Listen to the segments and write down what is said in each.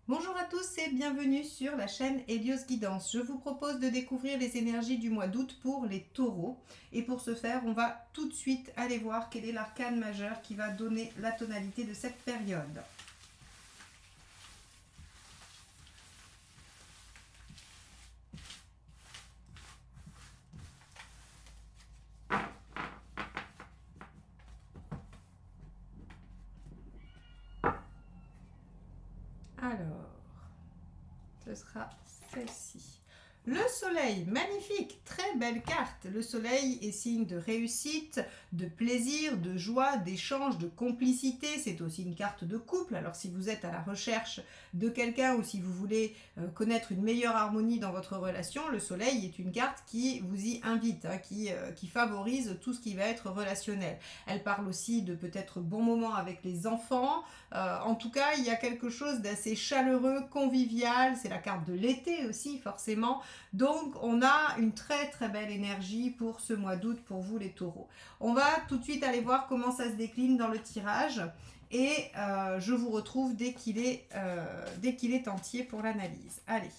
Bonjour à tous et bienvenue sur la chaîne Hélios Guidance. Je vous propose de découvrir les énergies du mois d'août pour les taureaux. Et pour ce faire, on va tout de suite aller voir quel est l'arcane majeur qui va donner la tonalité de cette période. Alors, ce sera celle-ci. Le soleil, magnifique, très belle carte. Le soleil est signe de réussite, de plaisir, de joie, d'échange, de complicité. C'est aussi une carte de couple. Alors si vous êtes à la recherche de quelqu'un ou si vous voulez connaître une meilleure harmonie dans votre relation, le soleil est une carte qui vous y invite, qui favorise tout ce qui va être relationnel. Elle parle aussi de peut-être bons moments avec les enfants. En tout cas, il y a quelque chose d'assez chaleureux, convivial. C'est la carte de l'été aussi, forcément. Donc, on a une très très belle énergie pour ce mois d'août pour vous les taureaux. On va tout de suite aller voir comment ça se décline dans le tirage et je vous retrouve dès qu'il est entier pour l'analyse. Allez.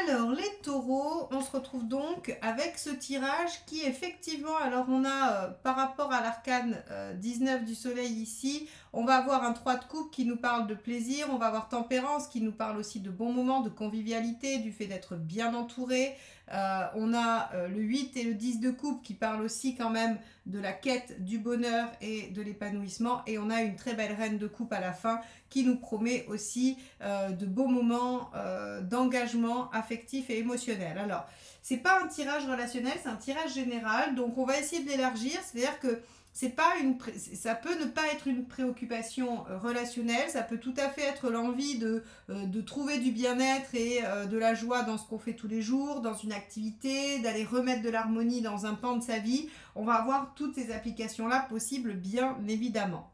Alors, les taureaux, on se retrouve donc avec ce tirage qui effectivement, alors on a par rapport à l'arcane 19 du soleil ici, on va avoir un 3 de coupe qui nous parle de plaisir, on va avoir tempérance qui nous parle aussi de bons moments, de convivialité, du fait d'être bien entouré. On a le 8 et le 10 de coupe qui parlent aussi quand même de la quête du bonheur et de l'épanouissement. Et on a une très belle reine de coupe à la fin qui nous promet aussi de beaux moments d'engagement affectif et émotionnel. Alors, c'est pas un tirage relationnel, c'est un tirage général, donc on va essayer de l'élargir, c'est-à-dire que c'est pas ça peut ne pas être une préoccupation relationnelle, ça peut tout à fait être l'envie de trouver du bien-être et de la joie dans ce qu'on fait tous les jours, dans une activité, d'aller remettre de l'harmonie dans un pan de sa vie. On va avoir toutes ces applications-là possibles, bien évidemment.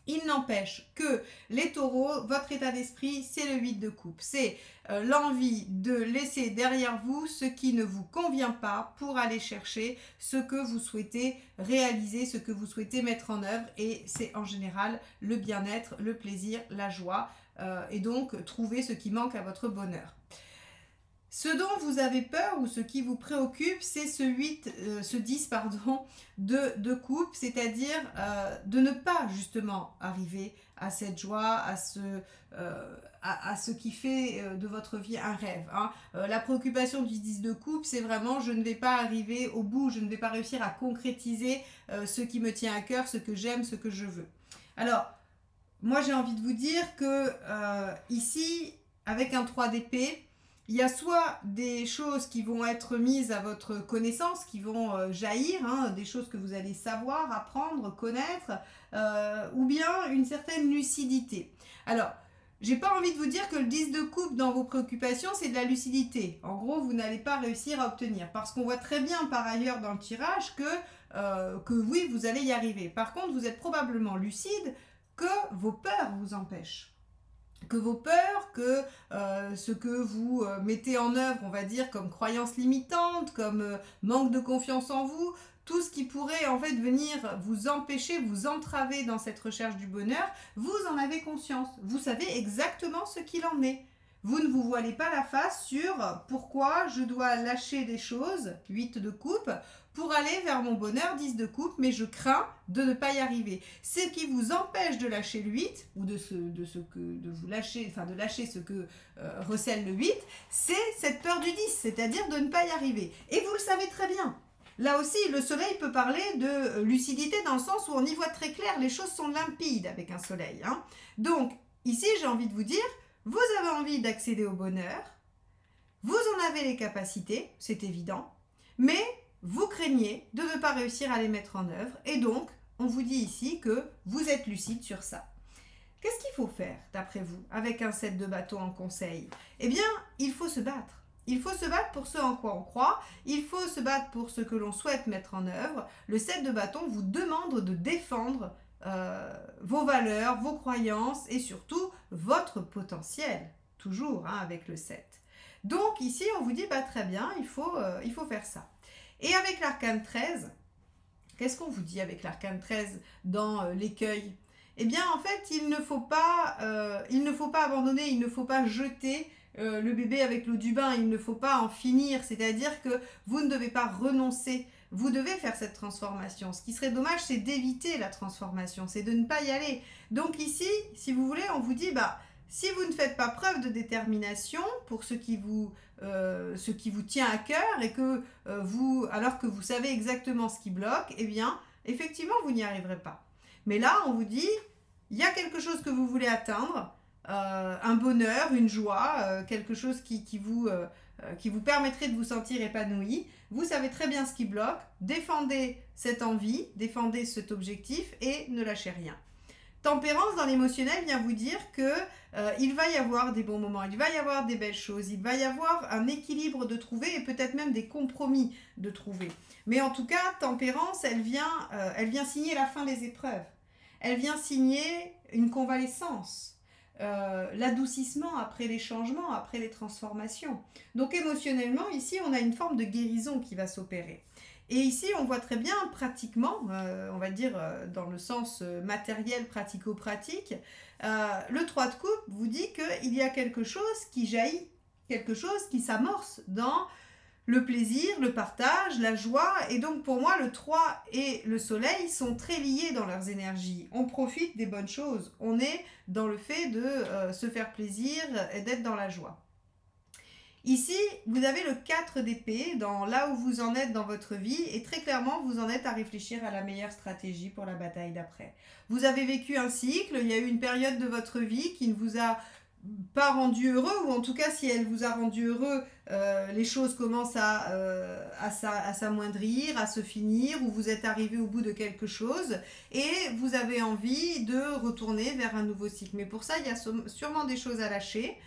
Il n'empêche que les taureaux, votre état d'esprit, c'est le 8 de coupe. C'est l'envie de laisser derrière vous ce qui ne vous convient pas pour aller chercher ce que vous souhaitez réaliser, ce que vous souhaitez mettre en œuvre. Et c'est en général le bien-être, le plaisir, la joie. Et donc trouver ce qui manque à votre bonheur. Ce dont vous avez peur ou ce qui vous préoccupe, c'est ce 10 pardon, de coupe, c'est-à-dire de ne pas justement arriver à cette joie, à ce qui fait de votre vie un rêve. La préoccupation du 10 de coupe, c'est vraiment je ne vais pas arriver au bout, je ne vais pas réussir à concrétiser ce qui me tient à cœur, ce que j'aime, ce que je veux. Alors, moi j'ai envie de vous dire que ici, avec un 3 d'épée, il y a soit des choses qui vont être mises à votre connaissance, qui vont jaillir, des choses que vous allez savoir, apprendre, connaître, ou bien une certaine lucidité. Alors, j'ai pas envie de vous dire que le 10 de coupe dans vos préoccupations, c'est de la lucidité. En gros, vous n'allez pas réussir à obtenir. Parce qu'on voit très bien par ailleurs dans le tirage que oui, vous allez y arriver. Par contre, vous êtes probablement lucide que vos peurs vous empêchent. Que vos peurs, que ce que vous mettez en œuvre, on va dire, comme croyance limitante, comme manque de confiance en vous, tout ce qui pourrait en fait venir vous empêcher, vous entraver dans cette recherche du bonheur, vous en avez conscience. Vous savez exactement ce qu'il en est. Vous ne vous voilez pas la face sur pourquoi je dois lâcher des choses, 8 de coupe, pour aller vers mon bonheur, 10 de coupe, mais je crains de ne pas y arriver. Ce qui vous empêche de lâcher le 8, ou de lâcher ce que recèle le 8, c'est cette peur du 10, c'est-à-dire de ne pas y arriver. Et vous le savez très bien. Là aussi, le soleil peut parler de lucidité dans le sens où on y voit très clair, les choses sont limpides avec un soleil. Donc, ici, j'ai envie de vous dire, vous avez envie d'accéder au bonheur, vous en avez les capacités, c'est évident, mais vous craignez de ne pas réussir à les mettre en œuvre et donc on vous dit ici que vous êtes lucide sur ça. Qu'est-ce qu'il faut faire d'après vous avec un 7 de bâton en conseil? Eh bien, il faut se battre. Il faut se battre pour ce en quoi on croit, il faut se battre pour ce que l'on souhaite mettre en œuvre. Le 7 de bâton vous demande de défendre vos valeurs, vos croyances et surtout votre potentiel, toujours avec le 7. Donc ici on vous dit très bien, il faut faire ça. Et avec l'arcane 13, qu'est-ce qu'on vous dit avec l'arcane 13 dans l'écueil? Eh bien, en fait, il ne faut pas abandonner, il ne faut pas jeter le bébé avec l'eau du bain, il ne faut pas en finir, c'est-à-dire que vous ne devez pas renoncer, vous devez faire cette transformation. Ce qui serait dommage, c'est d'éviter la transformation, c'est de ne pas y aller. Donc ici, si vous voulez, on vous dit, si vous ne faites pas preuve de détermination pour ce qui vous tient à cœur et que alors que vous savez exactement ce qui bloque, eh bien, effectivement, vous n'y arriverez pas. Mais là, on vous dit, il y a quelque chose que vous voulez atteindre, un bonheur, une joie, quelque chose qui vous permettrait de vous sentir épanoui. Vous savez très bien ce qui bloque, défendez cette envie, défendez cet objectif et ne lâchez rien. Tempérance dans l'émotionnel vient vous dire que il va y avoir des bons moments, il va y avoir des belles choses, il va y avoir un équilibre de trouver et peut-être même des compromis de trouver. Mais en tout cas, Tempérance, elle vient signer la fin des épreuves. Elle vient signer une convalescence, l'adoucissement après les changements, après les transformations. Donc émotionnellement, ici, on a une forme de guérison qui va s'opérer. Et ici, on voit très bien, pratiquement, on va dire dans le sens matériel, pratico-pratique, le 3 de coupe vous dit qu'il y a quelque chose qui jaillit, quelque chose qui s'amorce dans le plaisir, le partage, la joie. Et donc pour moi, le 3 et le soleil sont très liés dans leurs énergies. On profite des bonnes choses, on est dans le fait de se faire plaisir et d'être dans la joie. Ici, vous avez le 4 d'épée, là où vous en êtes dans votre vie, et très clairement, vous en êtes à réfléchir à la meilleure stratégie pour la bataille d'après. Vous avez vécu un cycle, il y a eu une période de votre vie qui ne vous a pas rendu heureux, ou en tout cas, si elle vous a rendu heureux, les choses commencent à s'amoindrir, à se finir, ou vous êtes arrivé au bout de quelque chose, et vous avez envie de retourner vers un nouveau cycle. Mais pour ça, il y a sûrement des choses à lâcher.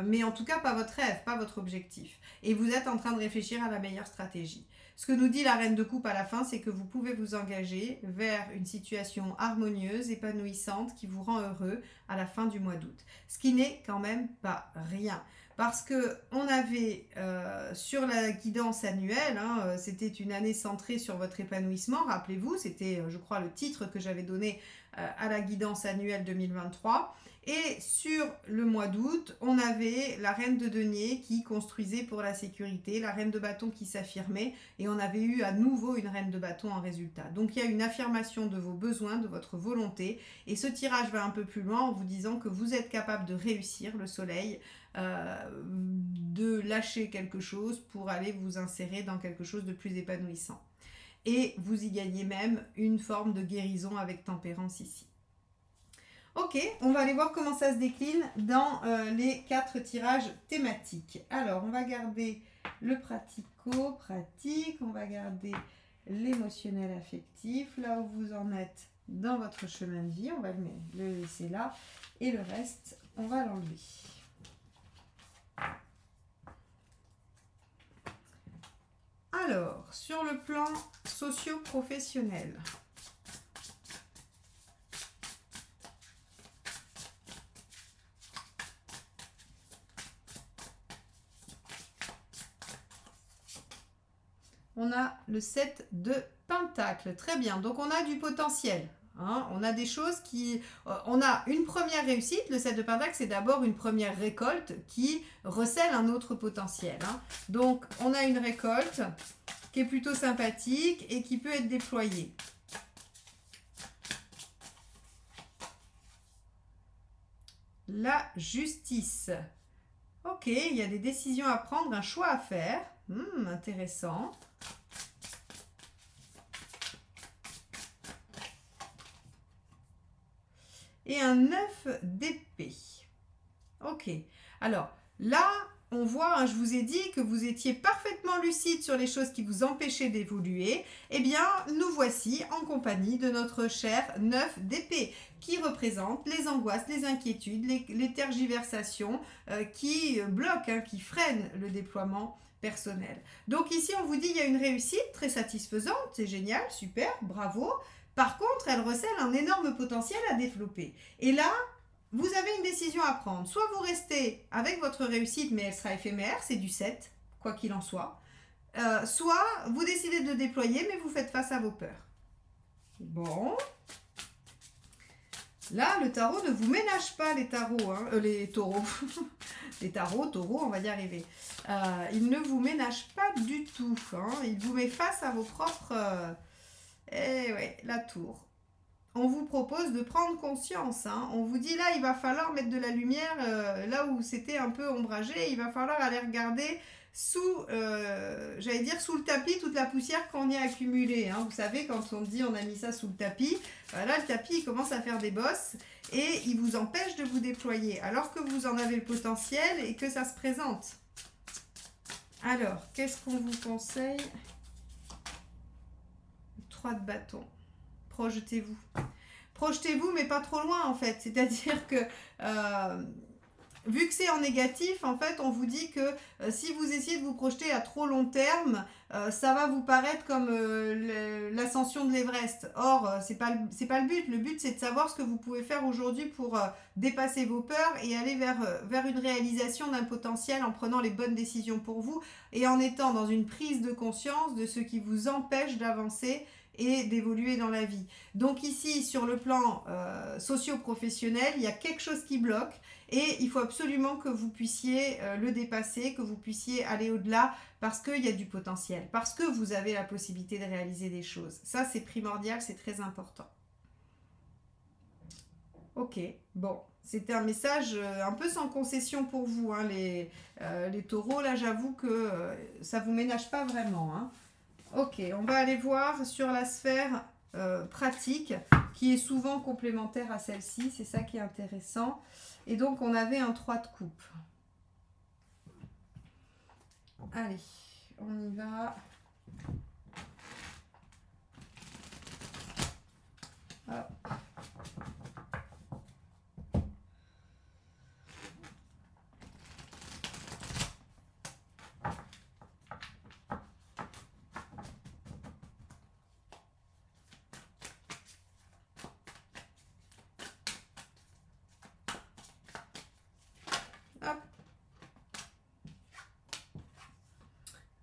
Mais en tout cas pas votre rêve, pas votre objectif. Et vous êtes en train de réfléchir à la meilleure stratégie. Ce que nous dit la reine de coupe à la fin, c'est que vous pouvez vous engager vers une situation harmonieuse, épanouissante, qui vous rend heureux à la fin du mois d'août. Ce qui n'est quand même pas rien. Parce que on avait sur la guidance annuelle, c'était une année centrée sur votre épanouissement, rappelez-vous, c'était je crois le titre que j'avais donné à la guidance annuelle 2023. Et sur le mois d'août, on avait la reine de denier qui construisait pour la sécurité, la reine de bâton qui s'affirmait, et on avait eu à nouveau une reine de bâton en résultat. Donc il y a une affirmation de vos besoins, de votre volonté, et ce tirage va un peu plus loin en vous disant que vous êtes capable de réussir le soleil, de lâcher quelque chose pour aller vous insérer dans quelque chose de plus épanouissant. Et vous y gagnez même une forme de guérison avec tempérance ici. Ok, on va aller voir comment ça se décline dans les 4 tirages thématiques. Alors, on va garder le pratico-pratique, on va garder l'émotionnel affectif, là où vous en êtes dans votre chemin de vie, on va le laisser là, et le reste, on va l'enlever. Alors, sur le plan socio-professionnel, on a le 7 de Pentacle. Très bien, donc on a du potentiel. On a des choses on a une première réussite. Le 7 de Pentacle, c'est d'abord une première récolte qui recèle un autre potentiel. Donc, on a une récolte qui est plutôt sympathique et qui peut être déployée. La justice. Ok, il y a des décisions à prendre, un choix à faire. Intéressant. Et un 9 d'épée. Ok. Alors, là, on voit, je vous ai dit que vous étiez parfaitement lucide sur les choses qui vous empêchaient d'évoluer. Eh bien, nous voici en compagnie de notre cher 9 d'épée, qui représente les angoisses, les inquiétudes, les tergiversations qui bloquent, qui freinent le déploiement personnel. Donc ici, on vous dit il y a une réussite très satisfaisante, c'est génial, super, bravo. Par contre, elle recèle un énorme potentiel à développer. Et là, vous avez une décision à prendre. Soit vous restez avec votre réussite, mais elle sera éphémère, c'est du 7, quoi qu'il en soit. soit vous décidez de déployer, mais vous faites face à vos peurs. Bon. Là, le tarot ne vous ménage pas les tarots, hein, les taureaux. Les tarots, taureaux, on va y arriver. Il ne vous ménage pas du tout. Hein. Il vous met face à vos propres... eh ouais, la tour. On vous propose de prendre conscience. Hein. On vous dit là, il va falloir mettre de la lumière là où c'était un peu ombragé. Il va falloir aller regarder sous, j'allais dire sous le tapis, toute la poussière qu'on y a accumulée. Hein. Vous savez, quand on dit on a mis ça sous le tapis, là le tapis il commence à faire des bosses et il vous empêche de vous déployer alors que vous en avez le potentiel et que ça se présente. Alors, qu'est-ce qu'on vous conseille? 3 de bâton. Projetez-vous. Projetez-vous, mais pas trop loin en fait. C'est-à-dire que vu que c'est en négatif, en fait, on vous dit que si vous essayez de vous projeter à trop long terme, ça va vous paraître comme l'ascension de l'Everest. Or, c'est pas le but. Le but, c'est de savoir ce que vous pouvez faire aujourd'hui pour dépasser vos peurs et aller vers une réalisation d'un potentiel en prenant les bonnes décisions pour vous et en étant dans une prise de conscience de ce qui vous empêche d'avancer et d'évoluer dans la vie. Donc ici, sur le plan socio-professionnel, il y a quelque chose qui bloque et il faut absolument que vous puissiez le dépasser, que vous puissiez aller au-delà parce qu'il y a du potentiel, parce que vous avez la possibilité de réaliser des choses. Ça, c'est primordial, c'est très important. Ok, bon, c'était un message un peu sans concession pour vous, hein, les taureaux. Là, j'avoue que ça ne vous ménage pas vraiment, hein. Ok, on va aller voir sur la sphère pratique, qui est souvent complémentaire à celle-ci. C'est ça qui est intéressant. Et donc, on avait un 3 de coupe. Allez, on y va. Hop.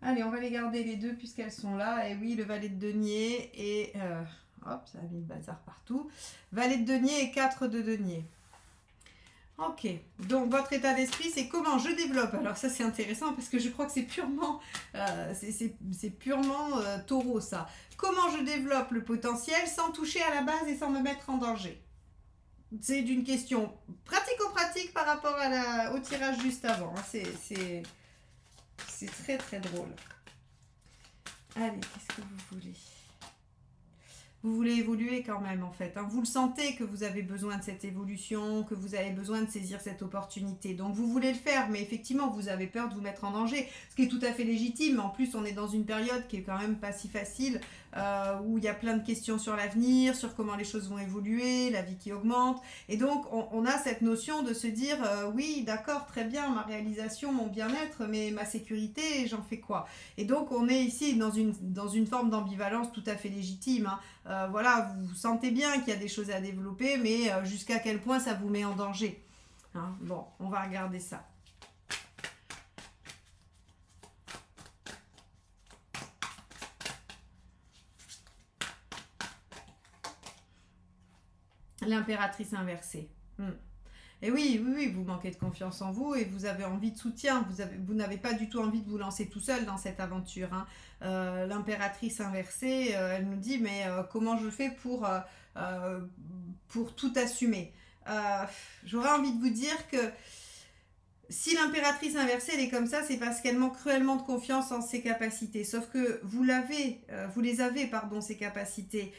Allez, on va les garder les deux puisqu'elles sont là. Et oui, le valet de denier et... hop, ça a mis le bazar partout. Valet de denier et 4 de denier. Ok, donc votre état d'esprit, c'est comment je développe. Alors ça, c'est intéressant parce que je crois que c'est purement, taureau, ça. Comment je développe le potentiel sans toucher à la base et sans me mettre en danger. C'est d'une question pratico-pratique par rapport au tirage juste avant. C'est très très drôle. Allez, qu'est-ce que vous voulez? Vous voulez évoluer quand même en fait. Hein. Vous le sentez que vous avez besoin de cette évolution, que vous avez besoin de saisir cette opportunité. Donc vous voulez le faire, mais effectivement vous avez peur de vous mettre en danger, ce qui est tout à fait légitime. En plus on est dans une période qui est quand même pas si facile, où il y a plein de questions sur l'avenir, sur comment les choses vont évoluer, la vie qui augmente. Et donc on a cette notion de se dire, oui d'accord, très bien, ma réalisation, mon bien-être, mais ma sécurité, j'en fais quoi? Et donc on est ici dans une forme d'ambivalence tout à fait légitime. Hein. Voilà, vous sentez bien qu'il y a des choses à développer, mais jusqu'à quel point ça vous met en danger. Hein, bon, on va regarder ça. L'impératrice inversée. Et oui, vous manquez de confiance en vous et vous avez envie de soutien. Vous n'avez pas du tout envie de vous lancer tout seul dans cette aventure. Hein. L'impératrice inversée, elle nous dit, mais comment je fais pour tout assumer? J'aurais envie de vous dire que si l'impératrice inversée elle est comme ça, c'est parce qu'elle manque cruellement de confiance en ses capacités. Sauf que vous les avez, ces capacités.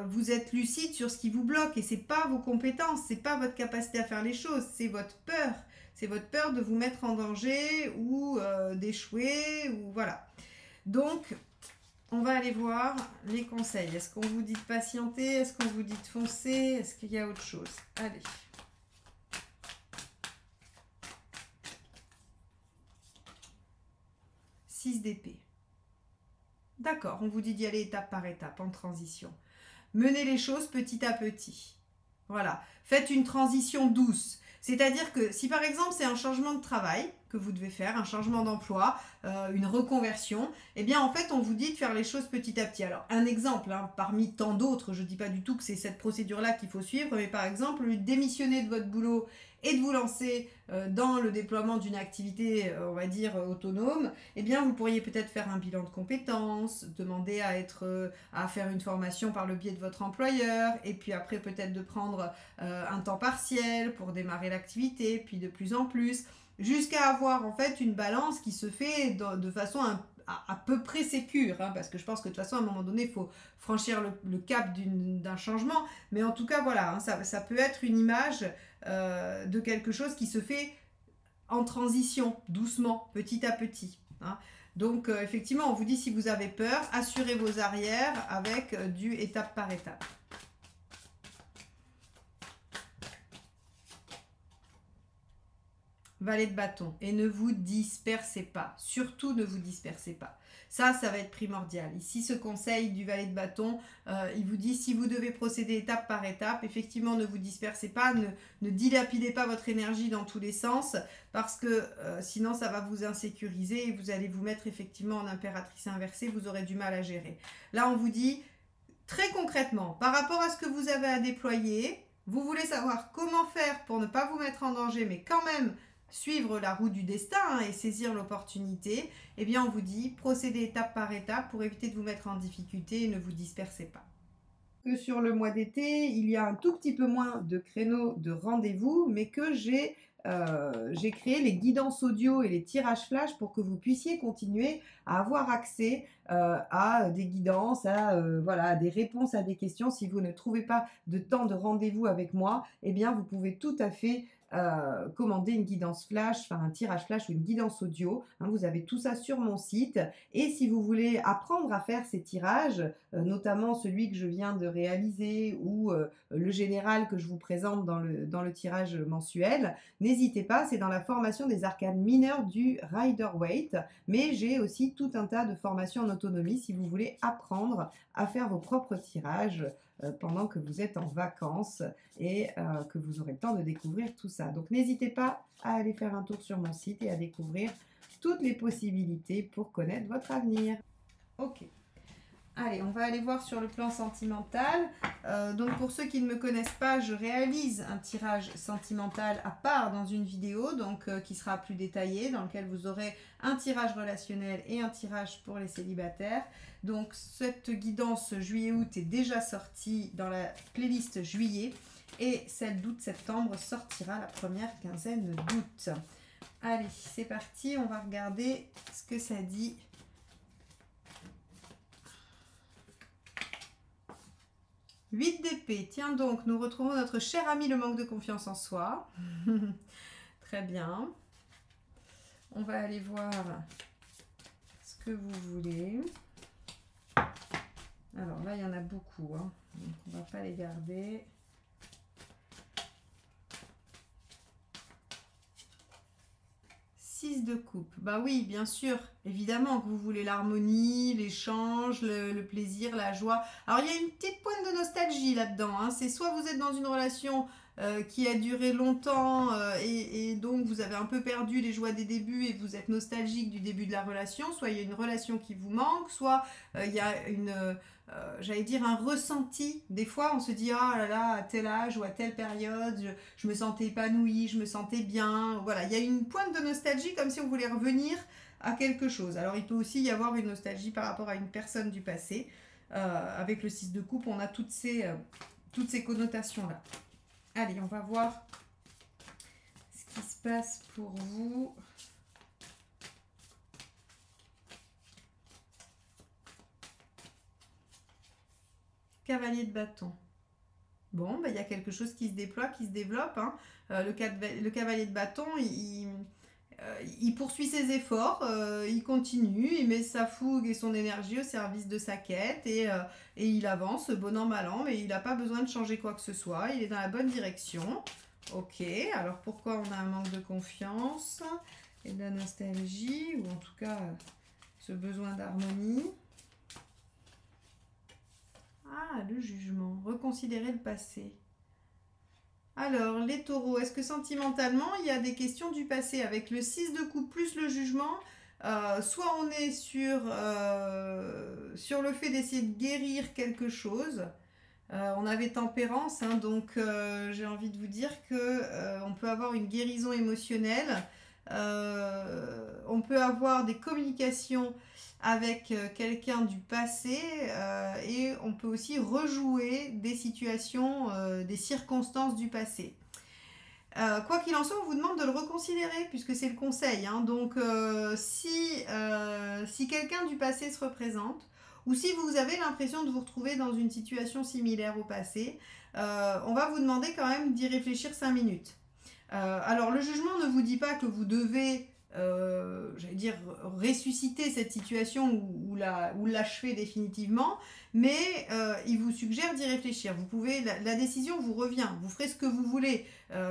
Vous êtes lucide sur ce qui vous bloque et c'est pas vos compétences, c'est pas votre capacité à faire les choses, c'est votre peur. C'est votre peur de vous mettre en danger ou d'échouer ou voilà. Donc, on va aller voir les conseils. Est-ce qu'on vous dit de patienter? Est-ce qu'on vous dit de foncer? Est-ce qu'il y a autre chose? Allez. D'épée. D'accord, on vous dit d'y aller étape par étape, en transition. Menez les choses petit à petit. Voilà, faites une transition douce. C'est-à-dire que si par exemple c'est un changement de travail, que vous devez faire, un changement d'emploi, une reconversion, eh bien en fait on vous dit de faire les choses petit à petit. Alors un exemple, hein, parmi tant d'autres, je ne dis pas du tout que c'est cette procédure-là qu'il faut suivre, mais par exemple, démissionner de votre boulot et de vous lancer dans le déploiement d'une activité, on va dire, autonome, eh bien vous pourriez peut-être faire un bilan de compétences, demander à faire une formation par le biais de votre employeur, et puis après peut-être de prendre un temps partiel pour démarrer l'activité, puis de plus en plus, jusqu'à avoir en fait une balance qui se fait de façon à peu près sécure, hein, parce que je pense que de toute façon à un moment donné il faut franchir le cap d'un changement, mais en tout cas voilà, hein, ça peut être une image de quelque chose qui se fait en transition, doucement, petit à petit, hein. Donc effectivement on vous dit, si vous avez peur, assurez vos arrières avec du étape par étape. Valet de bâton. Et ne vous dispersez pas. Surtout ne vous dispersez pas. Ça va être primordial. Ici, ce conseil du valet de bâton, il vous dit, si vous devez procéder étape par étape, effectivement, ne vous dispersez pas, ne dilapidez pas votre énergie dans tous les sens, parce que sinon, ça va vous insécuriser et vous allez vous mettre effectivement en impératrice inversée, vous aurez du mal à gérer. Là, on vous dit, très concrètement, par rapport à ce que vous avez à déployer, vous voulez savoir comment faire pour ne pas vous mettre en danger, mais quand même suivre la roue du destin, hein, et saisir l'opportunité, eh bien on vous dit procédez étape par étape pour éviter de vous mettre en difficulté et ne vous dispersez pas. Que sur le mois d'été, il y a un tout petit peu moins de créneaux de rendez-vous, mais que j'ai créé les guidances audio et les tirages flash pour que vous puissiez continuer à avoir accès à des guidances, à des réponses à des questions. Si vous ne trouvez pas de temps de rendez-vous avec moi, eh bien vous pouvez tout à fait commander une guidance flash, enfin un tirage flash ou une guidance audio, hein, vous avez tout ça sur mon site. Et si vous voulez apprendre à faire ces tirages, notamment celui que je viens de réaliser ou le général que je vous présente dans le tirage mensuel, n'hésitez pas, c'est dans la formation des arcanes mineures du Rider-Waite, mais j'ai aussi tout un tas de formations en autonomie si vous voulez apprendre à faire vos propres tirages pendant que vous êtes en vacances et que vous aurez le temps de découvrir tout ça. Donc n'hésitez pas à aller faire un tour sur mon site et à découvrir toutes les possibilités pour connaître votre avenir. Ok. Allez, on va aller voir sur le plan sentimental. Donc pour ceux qui ne me connaissent pas, je réalise un tirage sentimental à part dans une vidéo, donc qui sera plus détaillé, dans lequel vous aurez un tirage relationnel et un tirage pour les célibataires. Donc cette guidance juillet-août est déjà sortie dans la playlist juillet, et celle d'août-septembre sortira la première quinzaine d'août. Allez, c'est parti, on va regarder ce que ça dit. 8 d'épée. Tiens donc, nous retrouvons notre cher ami le manque de confiance en soi. Très bien. On va aller voir ce que vous voulez. Alors là, il y en a beaucoup, hein. Donc on ne va pas les garder. De coupe. Bah oui, bien sûr, évidemment que vous voulez l'harmonie, l'échange, le plaisir, la joie. Alors il y a une petite pointe de nostalgie là-dedans, hein. C'est soit vous êtes dans une relation qui a duré longtemps et donc vous avez un peu perdu les joies des débuts et vous êtes nostalgique du début de la relation, soit il y a une relation qui vous manque, soit il y a j'allais dire un ressenti. Des fois on se dit, ah là là, à tel âge ou à telle période je me sentais épanouie, je me sentais bien, voilà, il y a une pointe de nostalgie comme si on voulait revenir à quelque chose. Alors il peut aussi y avoir une nostalgie par rapport à une personne du passé. Avec le 6 de coupe, on a toutes ces connotations là. Allez, on va voir ce qui se passe pour vous. Cavalier de bâton. Bon, il y a quelque chose qui se déploie, qui se développe, hein. Le cavalier de bâton, il poursuit ses efforts, il continue, il met sa fougue et son énergie au service de sa quête et il avance bon an mal an, mais il n'a pas besoin de changer quoi que ce soit, il est dans la bonne direction. Ok, alors pourquoi on a un manque de confiance et de la nostalgie, ou en tout cas ce besoin d'harmonie? Ah, le jugement, reconsidérer le passé. Alors, les taureaux, est-ce que sentimentalement, il y a des questions du passé avec le 6 de coupe plus le jugement? Soit on est sur le fait d'essayer de guérir quelque chose. On avait tempérance, hein, donc j'ai envie de vous dire que on peut avoir une guérison émotionnelle. On peut avoir des communications avec quelqu'un du passé et on peut aussi rejouer des situations, des circonstances du passé. Quoi qu'il en soit, on vous demande de le reconsidérer puisque c'est le conseil, hein. Donc si quelqu'un du passé se représente ou si vous avez l'impression de vous retrouver dans une situation similaire au passé, on va vous demander quand même d'y réfléchir 5 minutes. Alors le jugement ne vous dit pas que vous devez, j'allais dire, ressusciter cette situation ou l'achever définitivement, mais il vous suggère d'y réfléchir. Vous pouvez, la décision vous revient, vous ferez ce que vous voulez,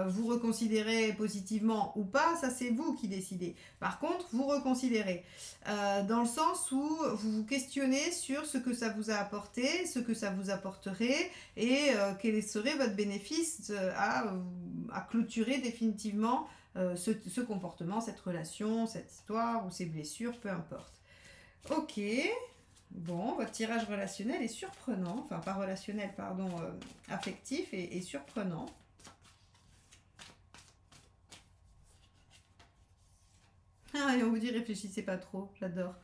vous reconsidérez positivement ou pas, ça c'est vous qui décidez. Par contre, vous reconsidérez, dans le sens où vous vous questionnez sur ce que ça vous a apporté, ce que ça vous apporterait et quel serait votre bénéfice à clôturer définitivement ce comportement, cette relation, cette histoire ou ces blessures, peu importe. Ok, bon, votre tirage relationnel est surprenant, enfin pas relationnel, pardon, affectif est surprenant. Ah, et on vous dit réfléchissez pas trop, j'adore.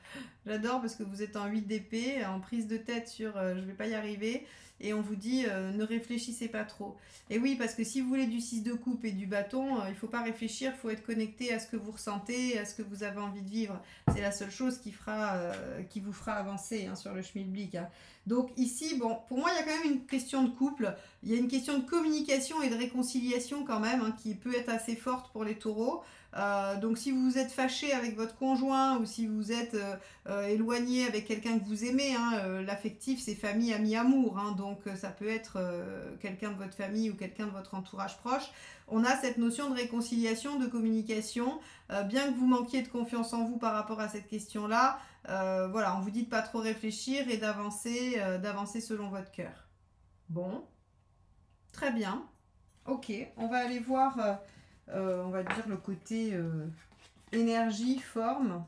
J'adore parce que vous êtes en 8 d'épée, en prise de tête sur je vais pas y arriver, et on vous dit ne réfléchissez pas trop. Et oui, parce que si vous voulez du 6 de coupe et du bâton, il faut pas réfléchir, il faut être connecté à ce que vous ressentez, à ce que vous avez envie de vivre. C'est la seule chose qui vous fera avancer, hein, sur le schmilblick, hein. Donc ici, bon, pour moi, il y a quand même une question de couple, il y a une question de communication et de réconciliation quand même, hein, qui peut être assez forte pour les taureaux. Donc si vous êtes fâché avec votre conjoint ou si vous êtes éloigné avec quelqu'un que vous aimez, hein, l'affectif c'est famille, amis, amour, hein, donc ça peut être quelqu'un de votre famille ou quelqu'un de votre entourage proche. On a cette notion de réconciliation, de communication, bien que vous manquiez de confiance en vous par rapport à cette question-là, voilà, on vous dit de pas trop réfléchir et d'avancer selon votre cœur. Bon, très bien. Ok, on va aller voir, on va dire le côté énergie, forme.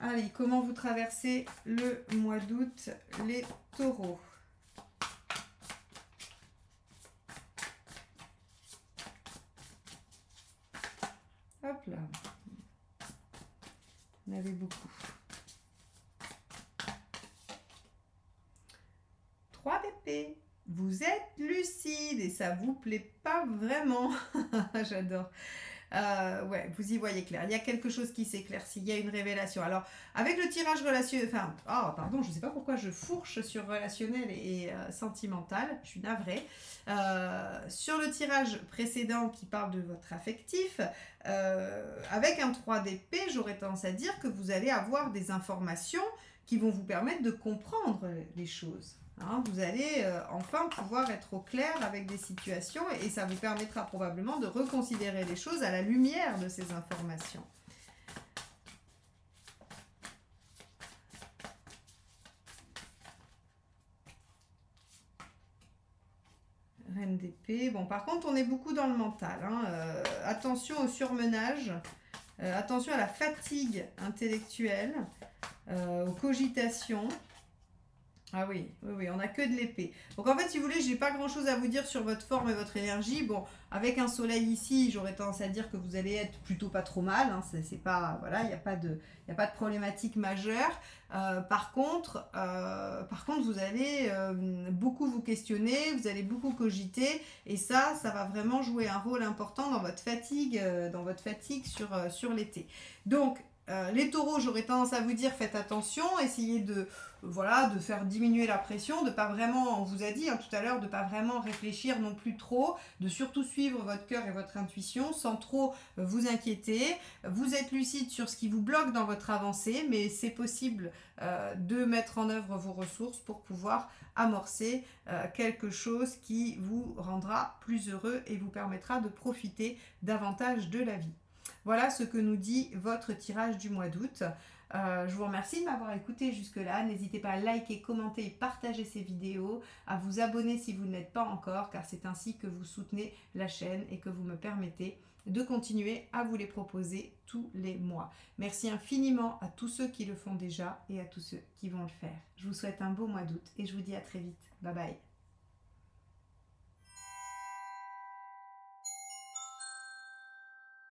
Allez, comment vous traversez le mois d'août, les taureaux? Hop là. On avait beaucoup. 3 d'épée. Vous êtes lucide et ça vous plaît pas vraiment. J'adore. Ouais, vous y voyez clair. Il y a quelque chose qui s'éclaircit, il y a une révélation. Alors, avec le tirage relationnel, enfin, oh, pardon, je ne sais pas pourquoi je fourche sur relationnel et sentimental, je suis navrée. Sur le tirage précédent qui parle de votre affectif, avec un 3 d'épée, j'aurais tendance à dire que vous allez avoir des informations qui vont vous permettre de comprendre les choses. Hein, vous allez enfin pouvoir être au clair avec des situations et ça vous permettra probablement de reconsidérer les choses à la lumière de ces informations. Reine d'épée. Bon, par contre, on est beaucoup dans le mental, hein. Attention au surmenage, attention à la fatigue intellectuelle, aux cogitations. Ah oui, oui, oui, on n'a que de l'épée. Donc en fait, si vous voulez, j'ai pas grand chose à vous dire sur votre forme et votre énergie. Bon, avec un soleil ici, j'aurais tendance à dire que vous allez être plutôt pas trop mal, hein. C'est pas, voilà, il n'y a pas de problématique majeure. Par contre, vous allez beaucoup vous questionner, vous allez beaucoup cogiter, et ça va vraiment jouer un rôle important dans votre fatigue sur l'été. Donc les taureaux, j'aurais tendance à vous dire faites attention, essayez de faire diminuer la pression, de pas vraiment, on vous a dit, hein, tout à l'heure, de pas vraiment réfléchir non plus trop, de surtout suivre votre cœur et votre intuition sans trop vous inquiéter. Vous êtes lucide sur ce qui vous bloque dans votre avancée, mais c'est possible de mettre en œuvre vos ressources pour pouvoir amorcer quelque chose qui vous rendra plus heureux et vous permettra de profiter davantage de la vie. Voilà ce que nous dit votre tirage du mois d'août. Je vous remercie de m'avoir écouté jusque-là. N'hésitez pas à liker, commenter et partager ces vidéos, à vous abonner si vous ne l'êtes pas encore, car c'est ainsi que vous soutenez la chaîne et que vous me permettez de continuer à vous les proposer tous les mois. Merci infiniment à tous ceux qui le font déjà et à tous ceux qui vont le faire. Je vous souhaite un beau mois d'août et je vous dis à très vite. Bye bye.